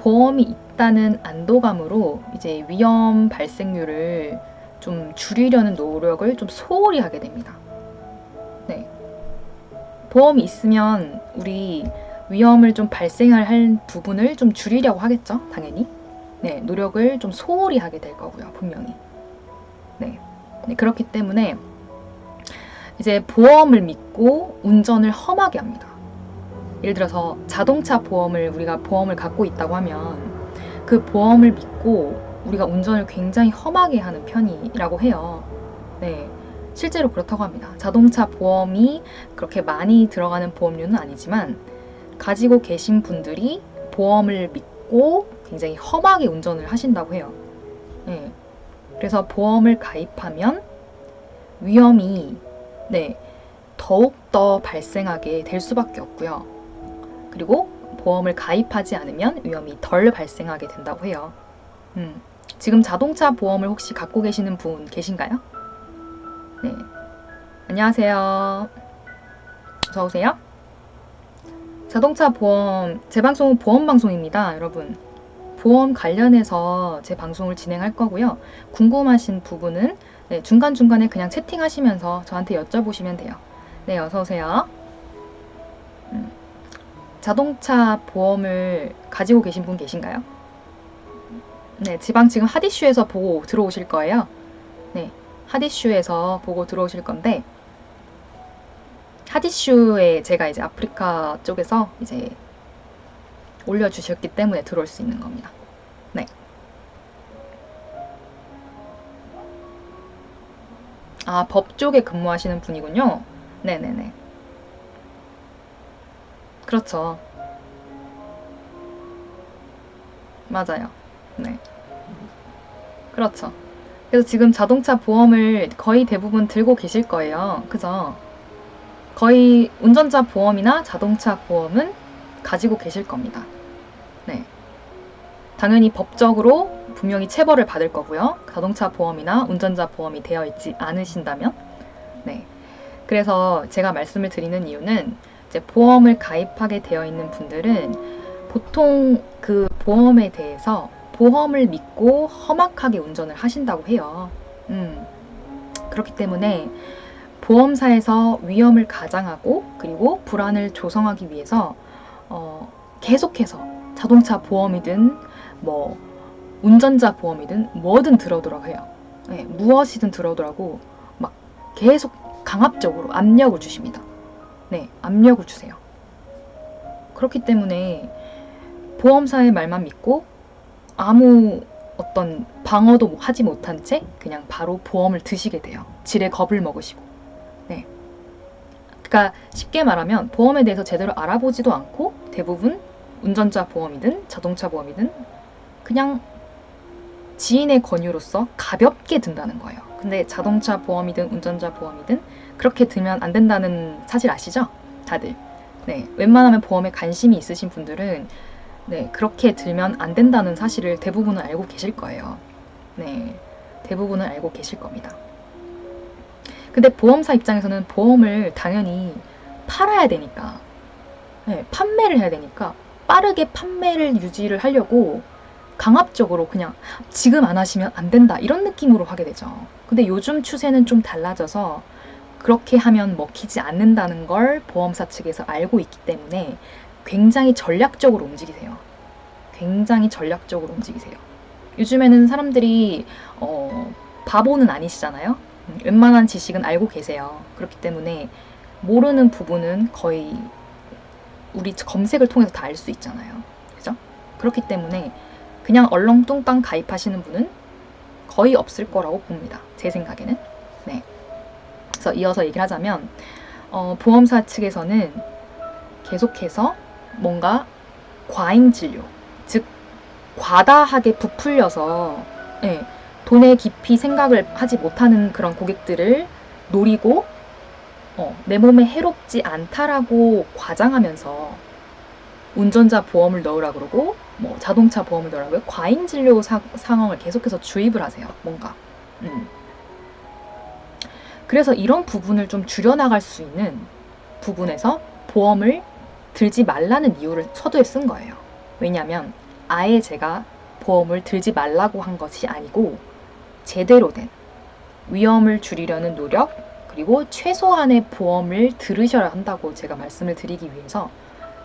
보험이 있다는 안도감으로 이제 위험 발생률을 좀 줄이려는 노력을 좀 소홀히 하게 됩니다. 네. 보험이 있으면 우리 위험을 좀 발생할 할 부분을 좀 줄이려고 하겠죠, 당연히. 네, 노력을 좀 소홀히 하게 될 거고요, 분명히. 네. 네, 그렇기 때문에 이제 보험을 믿고 운전을 험하게 합니다. 예를 들어서 자동차 보험을 우리가 보험을 갖고 있다고 하면 그 보험을 믿고 우리가 운전을 굉장히 험하게 하는 편이라고 해요. 네, 실제로 그렇다고 합니다. 자동차 보험이 그렇게 많이 들어가는 보험료는 아니지만 가지고 계신 분들이 보험을 믿고 굉장히 험하게 운전을 하신다고 해요. 네, 그래서 보험을 가입하면 위험이 더욱더 발생하게 될 수밖에 없고요. 그리고 보험을 가입하지 않으면 위험이 덜 발생하게 된다고 해요. 지금 자동차 보험을 혹시 갖고 계시는 분 계신가요? 네. 안녕하세요. 어서오세요. 자동차 보험, 제 방송은 보험 방송입니다, 여러분. 보험 관련해서 제 방송을 진행할 거고요. 궁금하신 부분은 중간중간에 그냥 채팅하시면서 저한테 여쭤보시면 돼요. 네, 어서오세요. 자동차 보험을 가지고 계신 분 계신가요? 네, 지금 핫이슈에서 보고 들어오실 거예요. 네, 핫이슈에서 보고 들어오실 건데, 핫이슈에 제가 이제 아프리카 쪽에서 이제 올려주셨기 때문에 들어올 수 있는 겁니다. 네. 아, 법 쪽에 근무하시는 분이군요. 네네네. 그렇죠. 맞아요. 네. 그렇죠. 그래서 지금 자동차 보험을 거의 대부분 들고 계실 거예요. 그죠? 거의 운전자 보험이나 자동차 보험은 가지고 계실 겁니다. 네. 당연히 법적으로 분명히 체벌을 받을 거고요. 자동차 보험이나 운전자 보험이 되어 있지 않으신다면. 네. 그래서 제가 말씀을 드리는 이유는 이제 보험을 가입하게 되어 있는 분들은 보통 그 보험에 대해서 보험을 믿고 험악하게 운전을 하신다고 해요. 그렇기 때문에 보험사에서 위험을 가장하고 그리고 불안을 조성하기 위해서 계속해서 자동차 보험이든 뭐 운전자 보험이든 뭐든 들어오더라고 해요. 네, 무엇이든 들어오더라고 막 계속 강압적으로 압력을 주십니다. 네, 압력을 주세요. 그렇기 때문에 보험사의 말만 믿고 아무 어떤 방어도 하지 못한 채 그냥 바로 보험을 드시게 돼요. 지레 겁을 먹으시고. 네. 그러니까 쉽게 말하면 보험에 대해서 제대로 알아보지도 않고 대부분 운전자 보험이든 자동차 보험이든 그냥 지인의 권유로서 가볍게 든다는 거예요. 근데 자동차 보험이든 운전자 보험이든 그렇게 들면 안 된다는 사실 아시죠? 다들. 네, 웬만하면 보험에 관심이 있으신 분들은 그렇게 들면 안 된다는 사실을 대부분은 알고 계실 거예요. 네, 대부분은 알고 계실 겁니다. 근데 보험사 입장에서는 보험을 당연히 팔아야 되니까, 판매를 해야 되니까 빠르게 판매를 유지를 하려고 강압적으로 그냥 지금 안 하시면 안 된다 이런 느낌으로 하게 되죠. 근데 요즘 추세는 좀 달라져서 그렇게 하면 먹히지 않는다는 걸 보험사 측에서 알고 있기 때문에 굉장히 전략적으로 움직이세요. 굉장히 전략적으로 움직이세요. 요즘에는 사람들이 바보는 아니시잖아요. 웬만한 지식은 알고 계세요. 그렇기 때문에 모르는 부분은 거의 우리 검색을 통해서 다 알 수 있잖아요. 그죠? 그렇기 때문에 그냥 얼렁뚱땅 가입하시는 분은 거의 없을 거라고 봅니다. 제 생각에는. 네. 그래서 이어서 얘기를 하자면 보험사 측에서는 계속해서 뭔가 과잉 진료, 즉 과다하게 부풀려서 돈에 깊이 생각을 하지 못하는 그런 고객들을 노리고 내 몸에 해롭지 않다라고 과장하면서 운전자 보험을 넣으라 그러고 뭐 자동차 보험을 넣으라고요. 과잉 진료 상황을 계속해서 주입을 하세요. 뭔가. 그래서 이런 부분을 좀 줄여나갈 수 있는 부분에서 보험을 들지 말라는 이유를 서두에 쓴 거예요. 왜냐하면 아예 제가 보험을 들지 말라고 한 것이 아니고 제대로 된 위험을 줄이려는 노력 그리고 최소한의 보험을 들으셔야 한다고 제가 말씀을 드리기 위해서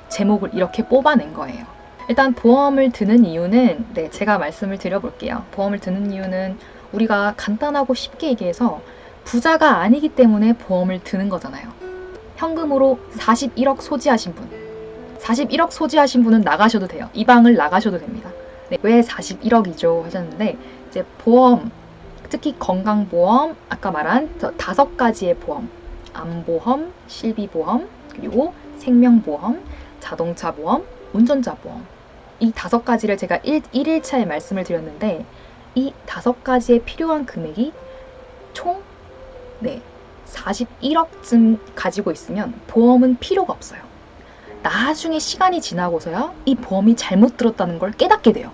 제목을 이렇게 뽑아낸 거예요. 일단 보험을 드는 이유는 제가 말씀을 드려볼게요. 보험을 드는 이유는 우리가 간단하고 쉽게 얘기해서 부자가 아니기 때문에 보험을 드는 거잖아요. 현금으로 41억 소지하신 분, 41억 소지하신 분은 나가셔도 돼요. 이 방을 나가셔도 됩니다. 왜 41억이죠 하셨는데 이제 보험, 특히 건강보험, 아까 말한 5가지의 보험, 암보험, 실비보험, 그리고 생명보험, 자동차보험, 운전자보험, 이 5가지를 제가 1일차에 말씀을 드렸는데 이 5가지에 필요한 금액이 총 41억쯤 가지고 있으면 보험은 필요가 없어요. 나중에 시간이 지나고서야 이 보험이 잘못 들었다는 걸 깨닫게 돼요.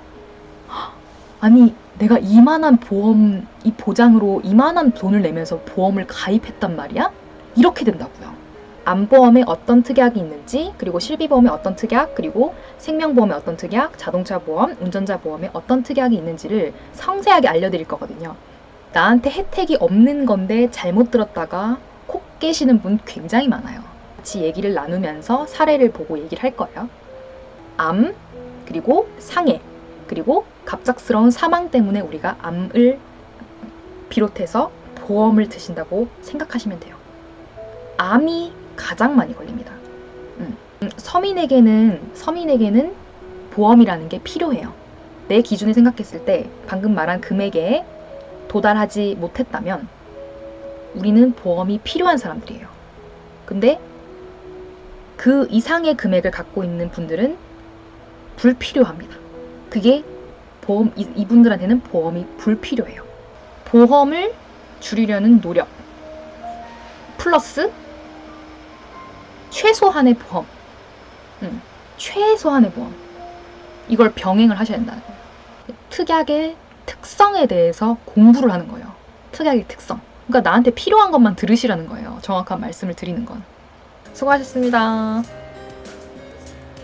아니 내가 이만한 보험, 이 보장으로 이만한 돈을 내면서 보험을 가입했단 말이야? 이렇게 된다고요. 암보험에 어떤 특약이 있는지, 그리고 실비보험에 어떤 특약, 그리고 생명보험에 어떤 특약, 자동차보험, 운전자보험에 어떤 특약이 있는지를 상세하게 알려드릴 거거든요. 나한테 혜택이 없는 건데 잘못 들었다가 콕 깨시는 분 굉장히 많아요. 같이 얘기를 나누면서 사례를 보고 얘기를 할 거예요. 암, 그리고 상해, 그리고 갑작스러운 사망 때문에 우리가 암을 비롯해서 보험을 드신다고 생각하시면 돼요. 암이 가장 많이 걸립니다. 서민에게는 보험이라는 게 필요해요. 내 기준에 생각했을 때 방금 말한 금액에 도달하지 못했다면 우리는 보험이 필요한 사람들이에요. 근데 그 이상의 금액을 갖고 있는 분들은 불필요합니다. 그게 이분들한테는 보험이 불필요해요. 보험을 줄이려는 노력 플러스 최소한의 보험, 최소한의 보험, 이걸 병행을 하셔야 된다는 거예요. 특약의 특성에 대해서 공부를 하는 거예요. 특약의 특성. 그러니까 나한테 필요한 것만 들으시라는 거예요. 정확한 말씀을 드리는 건. 수고하셨습니다.